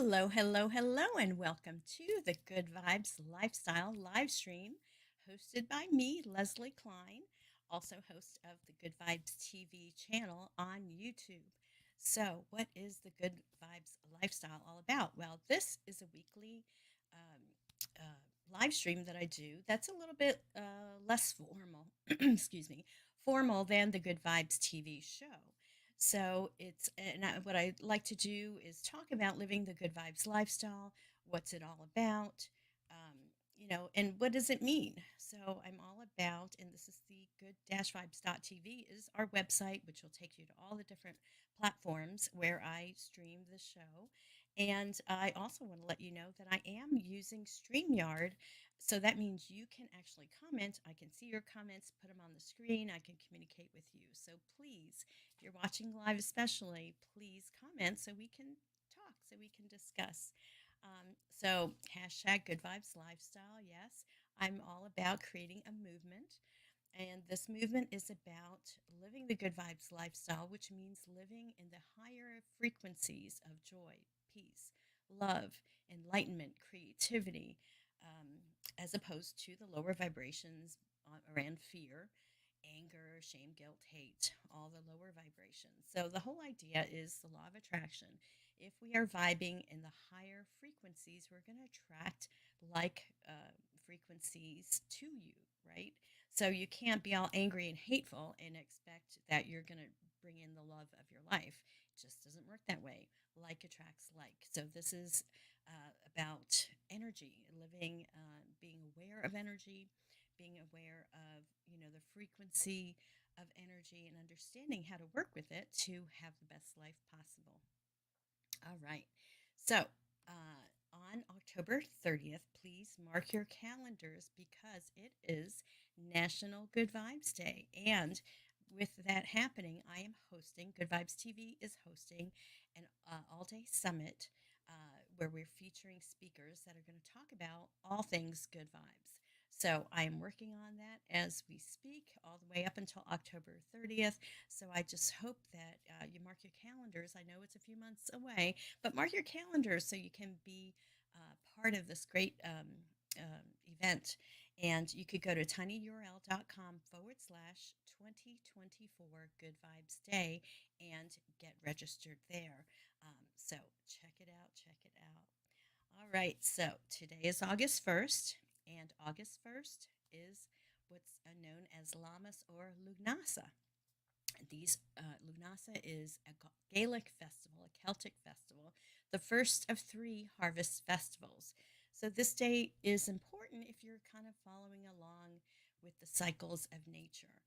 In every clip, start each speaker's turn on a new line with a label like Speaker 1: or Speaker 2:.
Speaker 1: Hello, hello, hello, and welcome to the Good Vibes Lifestyle live stream hosted by me, Leslie Klein, also host of the Good Vibes TV channel on YouTube. So, what is the Good Vibes Lifestyle all about? Well, this is a weekly um, live stream that I do that's a little bit less formal, excuse me, formal than the Good Vibes TV show. So what I like to do is talk about living the good vibes lifestyle. What's it all about? And what does it mean? So I'm all about, and this is the good-vibes.tv is our website, which will take you to all the different platforms where I stream the show. And I also want to let you know that I am using StreamYard. So that means you can actually comment. I can see your comments, put them on the screen. I can communicate with you. So please, if you're watching live, especially, please comment so we can talk, so we can discuss. So, hashtag good vibes lifestyle. Yes, I'm all about creating a movement. And this movement is about living the good vibes lifestyle, which means living in the higher frequencies of joy, peace, love, enlightenment, creativity, as opposed to the lower vibrations around fear, anger, shame, guilt, hate, all the lower vibrations. So the whole idea is the law of attraction. If we are vibing in the higher frequencies, we're going to attract like frequencies to you, right? So you can't be all angry and hateful and expect that you're going to bring in the love of your life. It just doesn't work that way. Like attracts like. So this is about energy, living, being aware of energy, being aware of the frequency of energy and understanding how to work with it to have the best life possible. All right. So, on October 30th, please mark your calendars because it is National Good Vibes Day. And with that happening, I am hosting, Good Vibes TV is hosting an all day summit where we're featuring speakers that are going to talk about all things good vibes. So I am working on that as we speak, all the way up until October 30th. So I just hope that you mark your calendars. I know it's a few months away, but mark your calendars so you can be part of this great event. And you could go to tinyurl.com/2024 Good Vibes Day and get registered there. So check it out. Check it out. All right. So today is August 1st, and August 1st is what's known as Lammas or Lughnasadh. Lughnasadh is a Gaelic festival, a Celtic festival, the first of three harvest festivals. So this day is important if you're kind of following along with the cycles of nature.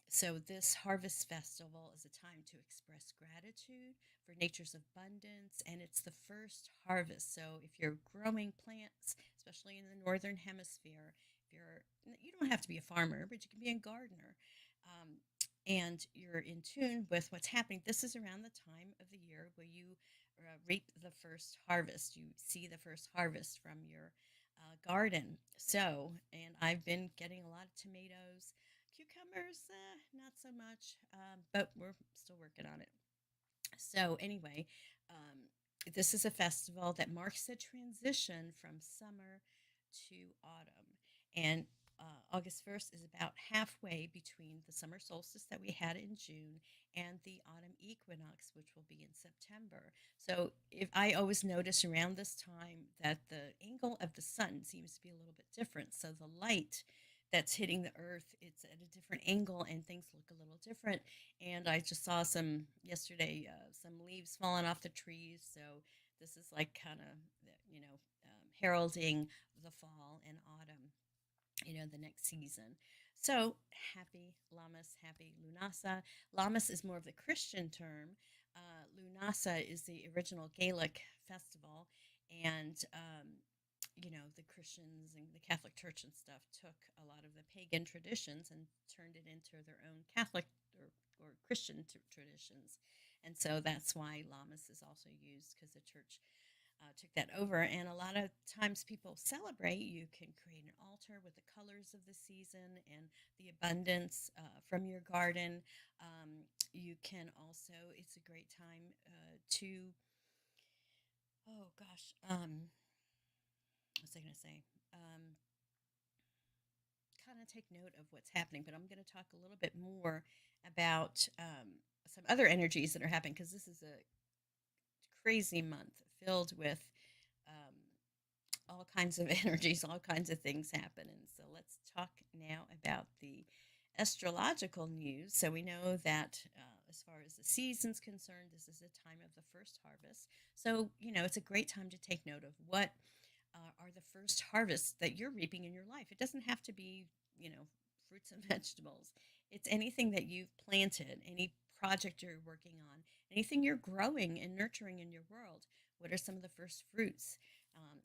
Speaker 1: So this harvest festival is a time to express gratitude for nature's abundance, and it's the first harvest. So if you're growing plants, especially in the northern hemisphere, if you don't have to be a farmer, but you can be a gardener. Um, and you're in tune with what's happening. This is around the time of the year where you reap the first harvest. You see the first harvest from your garden. So, and I've been getting a lot of tomatoes, cucumbers, not so much, but we're still working on it. So, anyway, this is a festival that marks the transition from summer to autumn. And August 1st is about halfway between the summer solstice that we had in June and the autumn equinox, which will be in September. So, if I always notice around this time that the angle of the sun seems to be a little bit different. So, the light that's hitting the earth, it's at a different angle and things look a little different. And I just saw some yesterday, some leaves falling off the trees. So this is like kind of, heralding the fall and autumn, the next season. So happy Lammas, happy Lughnasadh. Lammas is more of the Christian term. Lughnasadh is the original Gaelic festival, and the Christians and the Catholic Church and stuff took a lot of the pagan traditions and turned it into their own Catholic or Christian traditions. And so that's why Lammas is also used because the church took that over. And a lot of times people celebrate. You can create an altar with the colors of the season and the abundance from your garden. You can also, it's a great time to Oh gosh. What was I going to say? Um, Kind of take note of what's happening, but I'm going to talk a little bit more about some other energies that are happening because this is a crazy month filled with um, all kinds of energies, all kinds of things happen. And so let's talk now about the astrological news. So we know that as far as the season's concerned, this is a time of the first harvest. So, it's a great time to take note of what are the first harvests that you're reaping in your life. It doesn't have to be, fruits and vegetables. It's anything that you've planted, any project you're working on, anything you're growing and nurturing in your world. What are some of the first fruits?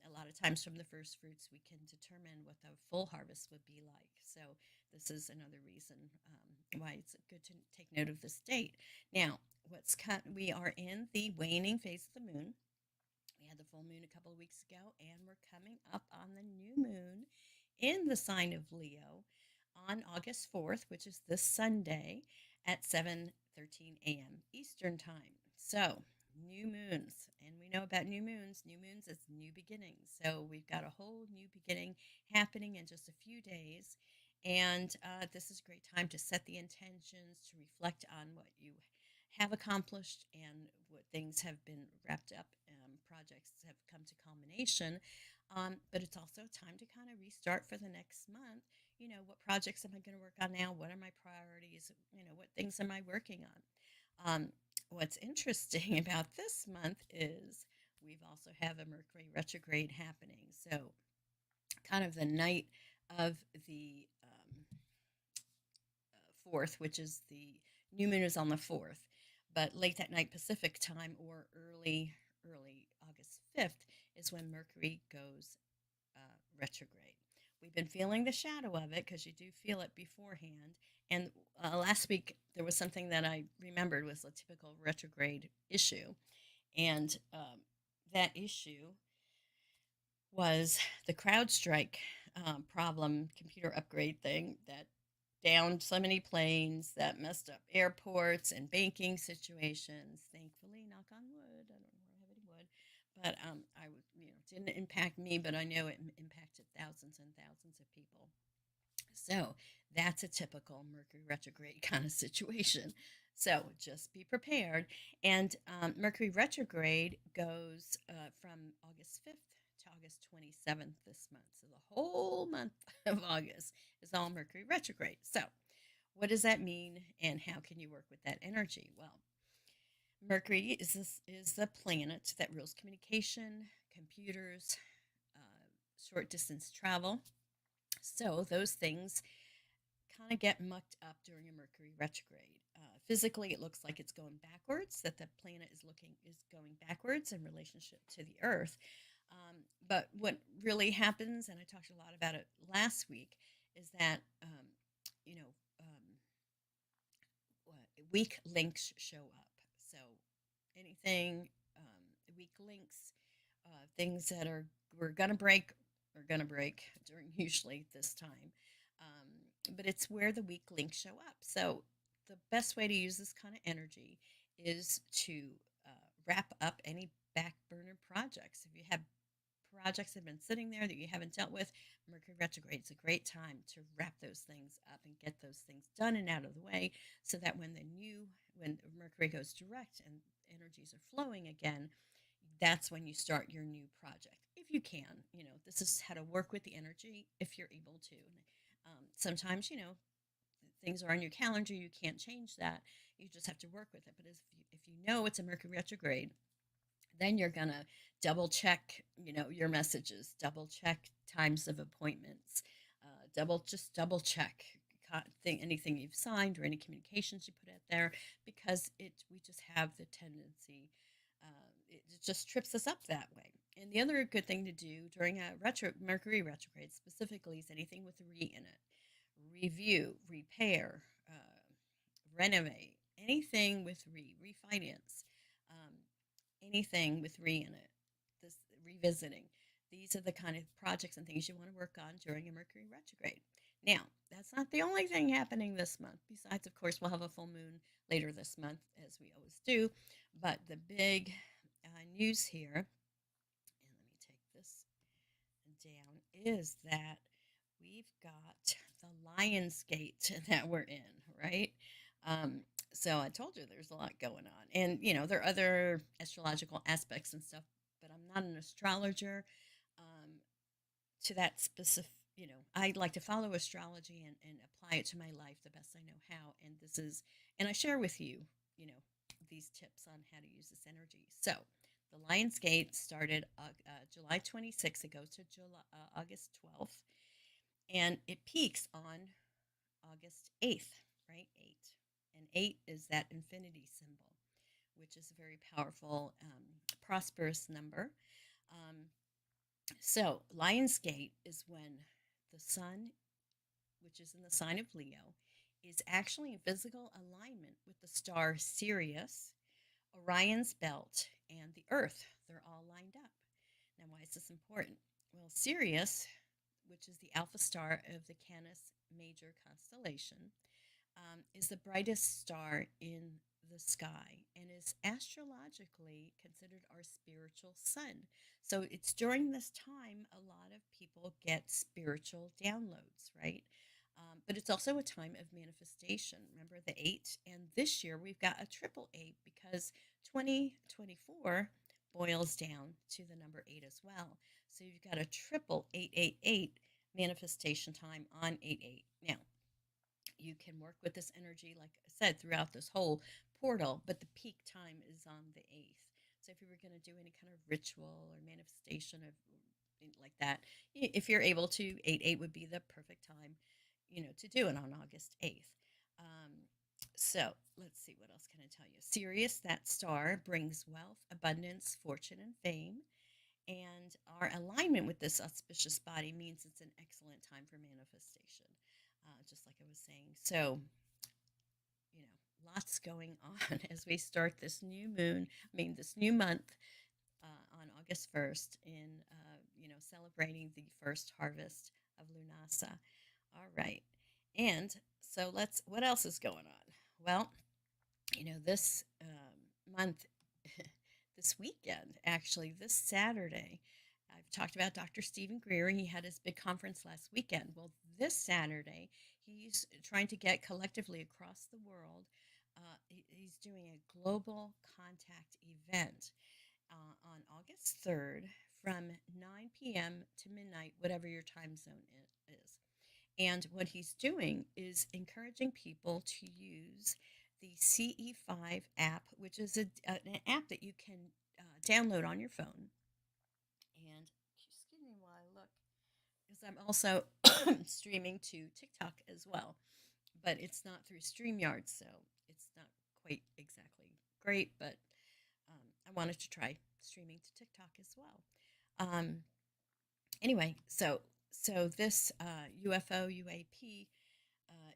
Speaker 1: A lot of times, from the first fruits, we can determine what the full harvest would be like. So, this is another reason why it's good to take note of this date. Now, we are in the waning phase of the moon. We had the full moon a couple of weeks ago, and we're coming up on the new moon in the sign of Leo on August 4th, which is this Sunday at 7:13 a.m. Eastern Time. So, new moons, and we know about new moons. New moons is new beginnings. So, we've got a whole new beginning happening in just a few days. And this is a great time to set the intentions, to reflect on what you have accomplished and what things have been wrapped up, projects have come to culmination. But it's also time to kind of restart for the next month. What projects am I going to work on now? What are my priorities? What things am I working on? What's interesting about this month is we've also have a Mercury retrograde happening. So, kind of the night of the 4th, which is the new moon is on the 4th, but late that night Pacific time or early August 5th is when Mercury goes retrograde. We've been feeling the shadow of it because you do feel it beforehand. And last week there was something that I remembered was a typical retrograde issue, and that issue was the CrowdStrike problem computer upgrade thing that downed so many planes, that messed up airports and banking situations. Thankfully, knock on wood, I don't know where I have any wood, but didn't impact me, but I know it impacted thousands and thousands of people. So that's a typical Mercury retrograde kind of situation. So just be prepared. And Mercury retrograde goes from August 5th to August 27th this month. So the whole month of August is all Mercury retrograde. So what does that mean, and how can you work with that energy? Well, Mercury is the planet that rules communication, computers, short distance travel. So those things kind of get mucked up during a Mercury retrograde. Physically, it looks like it's going backwards. That the planet is going backwards in relationship to the Earth. But what really happens, and I talked a lot about it last week, is that you know um, weak links show up. So anything weak links, things that are we're gonna break are gonna break during usually this time. But it's where the weak links show up. So the best way to use this kind of energy is to wrap up any back burner projects. If you have projects that have been sitting there that you haven't dealt with, Mercury retrograde is a great time to wrap those things up and get those things done and out of the way, so that when Mercury goes direct and energies are flowing again, that's when you start your new project. If you can, this is how to work with the energy if you're able to. Sometimes, things are on your calendar, you can't change that. You just have to work with it. But if you know it's a Mercury retrograde, then you're gonna double check, your messages, double check times of appointments, double check anything you've signed or any communications you put out there, because we just have the tendency, it just trips us up that way. And the other good thing to do during a Mercury retrograde specifically is anything with re in it: review, repair, renovate, anything with refinance, um, anything with re in it, this revisiting. These are the kind of projects and things you want to work on during a Mercury retrograde. Now, that's not the only thing happening this month. Besides, of course, we'll have a full moon later this month, as we always do. But the big news here down is that we've got the Lion's Gate that we're in, right? Um, so I told you there's a lot going on. And, there are other astrological aspects and stuff, but I'm not an astrologer um, to that specific. I like to follow astrology and apply it to my life the best I know how. And I share with you, you know, these tips on how to use this energy. So, the Lion's Gate started July 26th. It goes to August 12th, and it peaks on August 8th, right? 8. And 8 is that infinity symbol, which is a very powerful, prosperous number. Um, so, Lionsgate is when the sun, which is in the sign of Leo, is actually in physical alignment with the star Sirius, Orion's belt, and the Earth. They're all lined up. Now, why is this important? Well, Sirius, which is the alpha star of the Canis Major constellation, is the brightest star in the sky and is astrologically considered our spiritual sun. So it's during this time a lot of people get spiritual downloads, right? But it's also a time of manifestation. Remember the 8? And this year we've got a triple 8 because 2024 boils down to the number 8 as well. So you've got a triple 888 manifestation time on 8-8. Now, you can work with this energy, like I said, throughout this whole portal, but the peak time is on the 8th. So if you were going to do any kind of ritual or manifestation of like that, if you're able to, 8-8 would be the perfect time, to do it on August 8th. Um, so let's see, what else can I tell you? Sirius, that star, brings wealth, abundance, fortune, and fame. And our alignment with this auspicious body means it's an excellent time for manifestation, just like I was saying. So, lots going on as we start this new moon, this new month on August 1st in, celebrating the first harvest of Lughnasadh. All right. And so what else is going on? Well, this month, this weekend, actually, this Saturday, I've talked about Dr. Stephen Greer. He had his big conference last weekend. Well, this Saturday, he's trying to get collectively across the world. He's doing a global contact event on August 3rd from 9 p.m. to midnight, whatever your time zone is. And what he's doing is encouraging people to use the CE5 app, which is an app that you can download on your phone. And excuse me while I look, because I'm also streaming to TikTok as well, but it's not through StreamYard, so it's not quite exactly great, but I wanted to try streaming to TikTok as well. Anyway, so this UFO UAP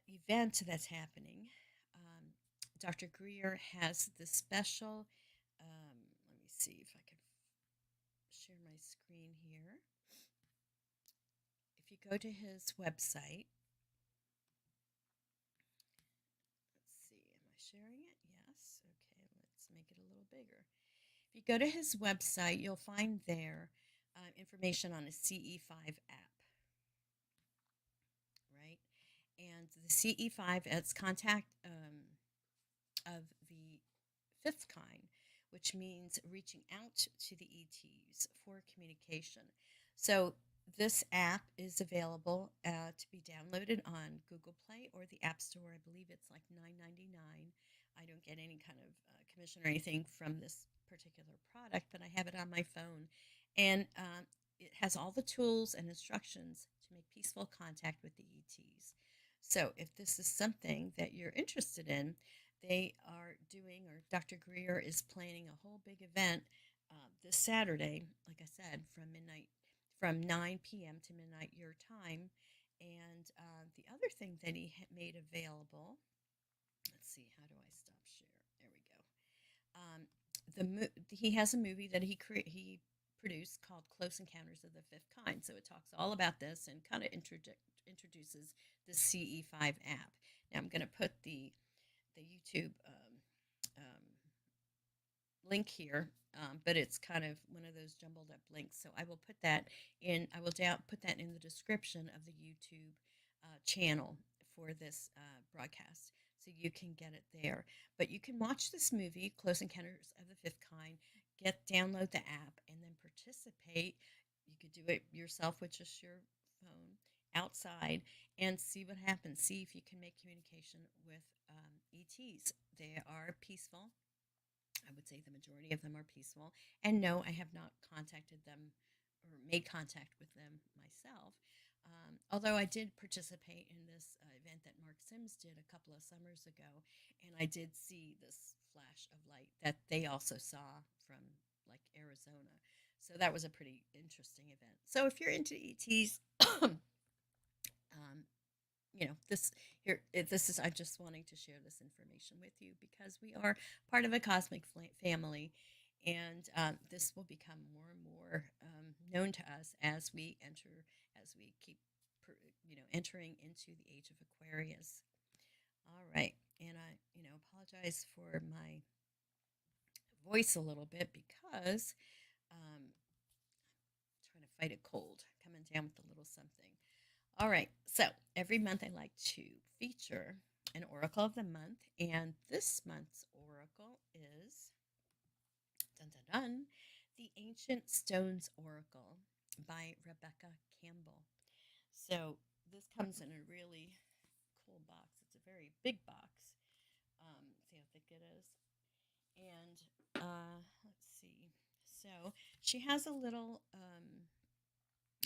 Speaker 1: event that's happening, Dr. Greer has the special. Let me see if I can share my screen here. If you go to his website, let's see, am I sharing it? Yes. Okay, let's make it a little bigger. If you go to his website, you'll find there information on a CE5 app, right? And the CE5, it's contact of the fifth kind, which means reaching out to the ETs for communication. So this app is available to be downloaded on Google Play or the App Store. I believe it's like $9.99. I don't get any kind of commission or anything from this particular product, but I have it on my phone. And it has all the tools and instructions to make peaceful contact with the ETs. So if this is something that you're interested in, they are doing, or Dr. Greer is planning a whole big event this Saturday, like I said, from 9 p.m. to midnight your time. And the other thing that he made available, let's see, how do I stop share? There we go. He has a movie that he produced called Close Encounters of the Fifth Kind. So it talks all about this and kind of introduces the CE5 app. Now I'm going to put the YouTube link here but it's kind of one of those jumbled up links. So I will put that in. I will put that in the description of the YouTube channel for this broadcast, so you can get it there. But you can watch this movie, Close Encounters of the Fifth Kind. Download the app and then participate. You could do it yourself with just your phone outside and see what happens. See if you can make communication with ETs. They are peaceful. I would say the majority of them are peaceful. And no, I have not contacted them or made contact with them myself. Although I did participate in this event that Mark Sims did a couple of summers ago, and I did see this flash of light that they also saw from like Arizona. So that was a pretty interesting event. So if you're into ETs, um, this here this is I'm just wanting to share this information with you because we are part of a cosmic family, and this will become more and more known to us as we keep entering into the age of Aquarius. All right, and I apologize for my voice a little bit because I'm trying to fight a cold coming down with a little something. All right. So every month I like to feature an oracle of the month. And this month's oracle is dun dun dun, the Ancient Stones Oracle by Rebecca Campbell. So this comes in a really cool box. It's a very big box. See how thick it is. And let's see. So she has a little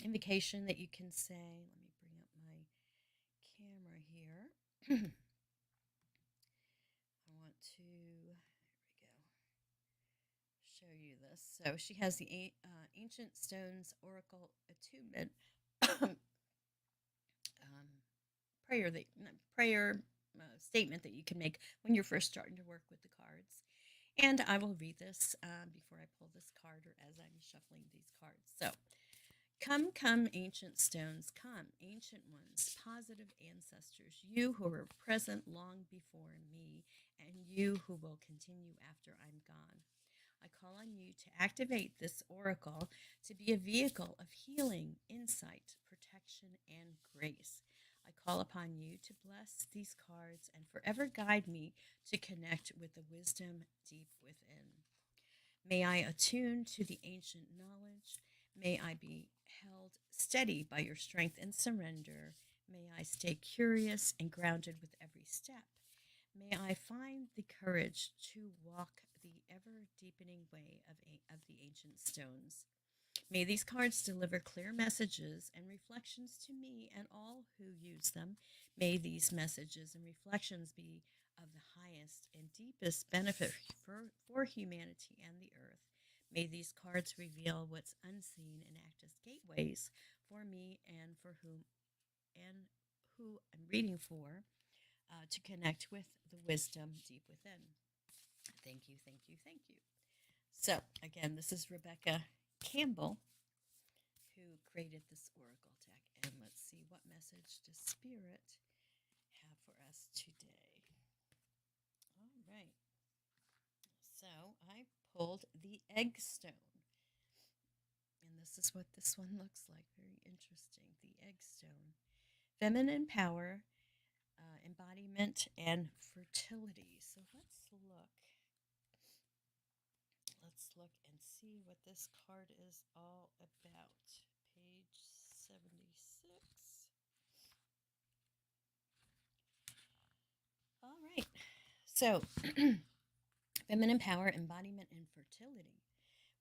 Speaker 1: invocation that you can say. Let me bring up my camera here. I want to, here we go, show you this. So she has the Ancient Stones Oracle Attunement prayer statement that you can make when you're first starting to work with the cards. And I will read this before I pull this card or as I'm shuffling these cards. So, come, come, ancient stones, come, ancient ones, positive ancestors, you who were present long before me, and you who will continue after I'm gone. I call on you to activate this oracle to be a vehicle of healing, insight, protection, and grace. I call upon you to bless these cards and forever guide me to connect with the wisdom deep within. May I attune to the ancient knowledge. May I be held steady by your strength and surrender. May I stay curious and grounded with every step. May I find the courage to walk the ever deepening way of the ancient stones. May these cards deliver clear messages and reflections to me and all who use them. May these messages and reflections be of the highest and deepest benefit for humanity and the earth. May these cards reveal what's unseen and act as gateways for me and for who I'm reading for to connect with the wisdom deep within. Thank you, thank you, thank you. So, again, this is Rebecca Campbell who created this oracle deck. And let's see, what message does Spirit have for us today? All right. So I pulled the egg stone. And this is what this one looks like. Very interesting. The egg stone. Feminine power, embodiment, and fertility. So let's look. Let's look and see what this card is all about. Page 76. All right. So, feminine power, embodiment, and fertility.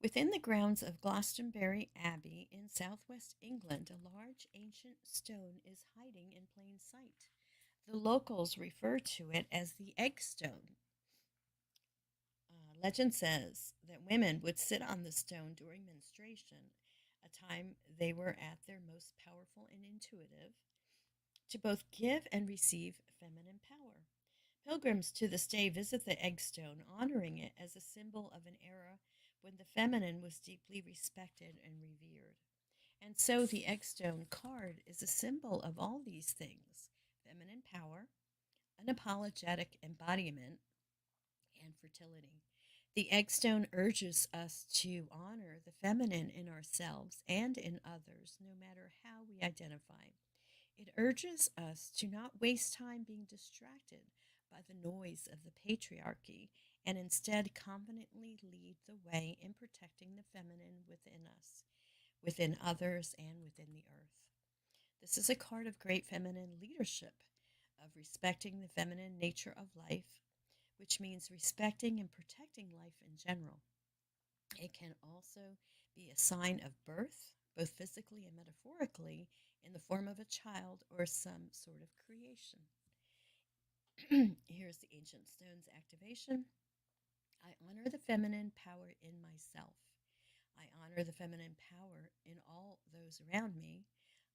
Speaker 1: Within the grounds of Glastonbury Abbey in southwest England, a large ancient stone is hiding in plain sight. The locals refer to it as the egg stone. Legend says that women would sit on the stone during menstruation, a time they were at their most powerful and intuitive, to both give and receive feminine power. Pilgrims to this day visit the egg stone, honoring it as a symbol of an era when the feminine was deeply respected and revered. And so the egg stone card is a symbol of all these things: feminine power, unapologetic embodiment, and fertility. The egg stone urges us to honor the feminine in ourselves and in others, no matter how we identify. It urges us to not waste time being distracted by the noise of the patriarchy and instead confidently lead the way in protecting the feminine within us, within others, and within the earth. This is a card of great feminine leadership, of respecting the feminine nature of life, which means respecting and protecting life in general. It can also be a sign of birth, both physically and metaphorically, in the form of a child or some sort of creation. Here's the Ancient Stones activation. I honor the feminine power in myself. I honor the feminine power in all those around me.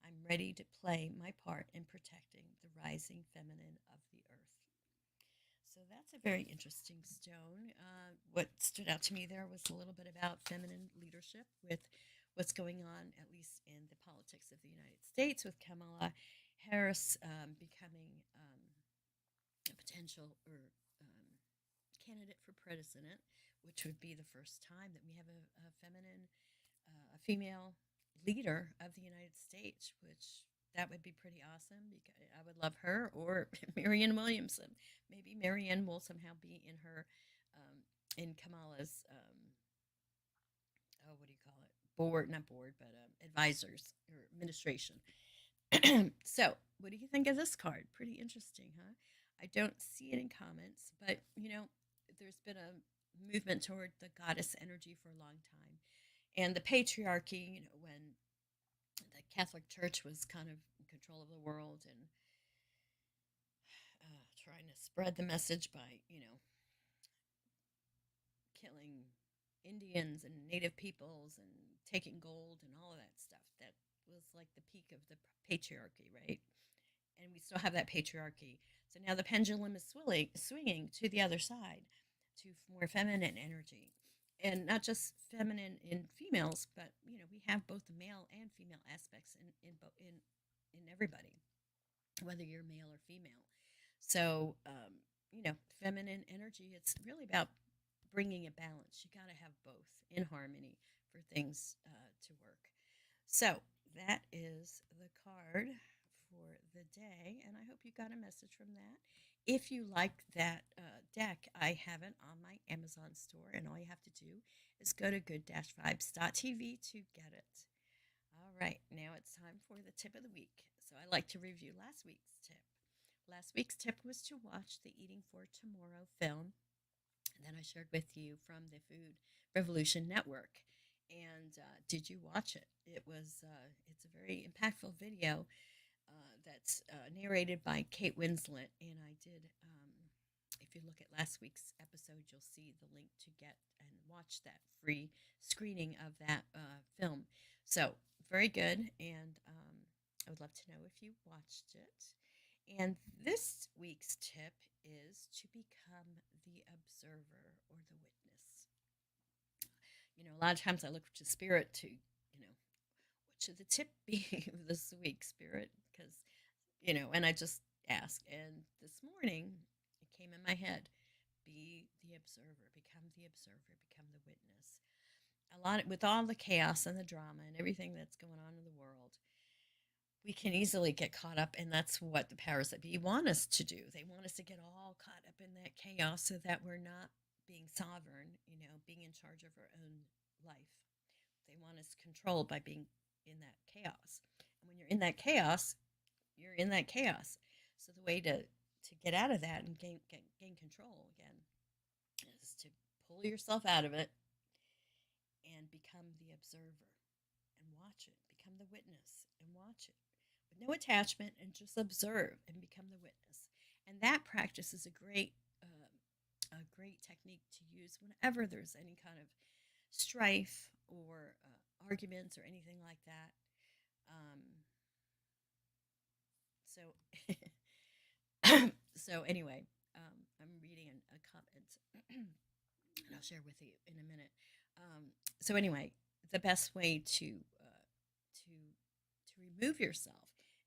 Speaker 1: I'm ready to play my part in protecting the rising feminine of the earth. So that's a very interesting stone. What stood out to me there was a little bit about feminine leadership with what's going on, at least in the politics of the United States, with Kamala Harris becoming a potential or candidate for president, which would be the first time that we have a feminine, a female leader of the United States, which that would be pretty awesome because I would love her or Marianne Williamson. Maybe Marianne will somehow be in her, in Kamala's, oh, what do you call it? Board, not board, but advisors or administration. So, what do you think of this card? Pretty interesting, huh? I don't see it in comments, but there's been a movement toward the goddess energy for a long time. And the patriarchy, when the Catholic Church was kind of in control of the world and trying to spread the message by, killing Indians and Native peoples and taking gold and all of that stuff. That was like the peak of the patriarchy, right? And we still have that patriarchy. So now the pendulum is swinging to the other side, to more feminine energy, and not just feminine in females, but we have both the male and female aspects in everybody, whether you're male or female. So feminine energy. It's really about bringing a balance. You got to have both in harmony for things to work. So that is the card for the day, and I hope you got a message from that. If you like that deck, I have it on my Amazon store, and all you have to do is go to good-vibes.tv to get it. All right, now it's time for the tip of the week. So I like to review last week's tip. Last week's tip was to watch the Eating for Tomorrow film that I shared with you from the Food Revolution Network. And did you watch it? It's a very impactful video that's narrated by Kate Winslet. And I did, if you look at last week's episode, you'll see the link to get and watch that free screening of that film. So, very good. And I would love to know if you watched it. And this week's tip is to become the observer or the witness. A lot of times I look to Spirit to, what should the tip be this week, Spirit? Because, and I just ask. And this morning it came in my head, be the observer, become the observer, become the witness. With all the chaos and the drama and everything that's going on in the world, we can easily get caught up, and that's what the powers that be want us to do. They want us to get all caught up in that chaos so that we're not being sovereign, being in charge of our own life. They want us controlled by being in that chaos. And when you're in that chaos, you're in that chaos. So the way to get out of that and gain control again is to pull yourself out of it and become the observer and watch it. Become the witness and watch it. No attachment, and just observe and become the witness. And that practice is a great technique to use whenever there's any kind of strife or arguments or anything like that. So, so anyway, I'm reading a comment, and I'll share with you in a minute. So anyway, the best way to remove yourself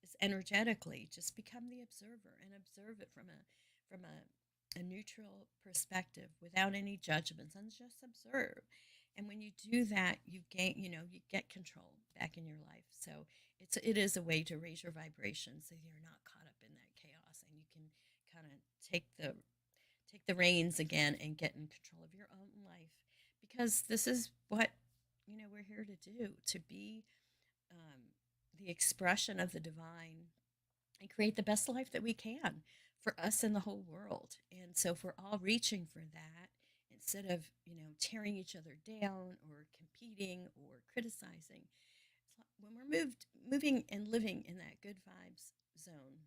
Speaker 1: is energetically just become the observer and observe it from a a neutral perspective without any judgments and just observe. And when you do that, you gain, you get control back in your life. So it is a way to raise your vibration so you're not caught up in that chaos and you can kind of take the reins again and get in control of your own life, because this is what we're here to do, to be um, the expression of the divine and create the best life that we can for us and the whole world. And so if we're all reaching for that, instead of tearing each other down or competing or criticizing, when we're moving and living in that good vibes zone,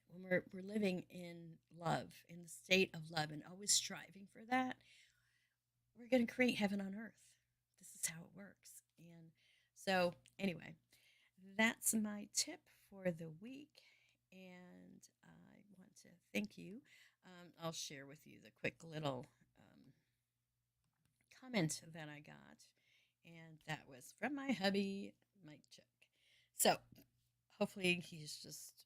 Speaker 1: when we're living in love, in the state of love, and always striving for that, we're going to create heaven on earth. This is how it works. And so, anyway, that's my tip for the week. And I want to thank you. I'll share with you the quick little comment that I got. And that was from my hubby, Mike Chick. So, hopefully, he's just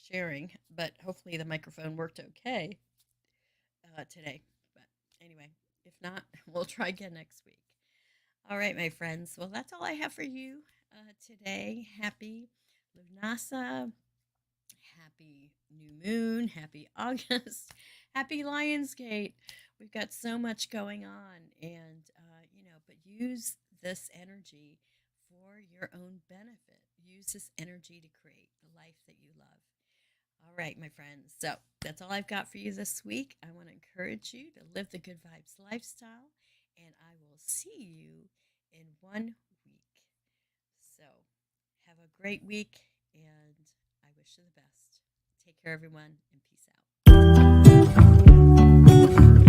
Speaker 1: sharing, but hopefully the microphone worked okay today. But anyway, if not, we'll try again next week. All right, my friends. Well, that's all I have for you today. Happy Lughnasadh. Happy new moon. Happy August. Happy Lionsgate. We've got so much going on, and but use this energy for your own benefit. Use this energy to create the life that you love. All right, my friends. So that's all I've got for you this week. I want to encourage you to live the good vibes lifestyle, and I will see you in 1 week. So have a great week, and I wish you the best. Take care, everyone, and peace out.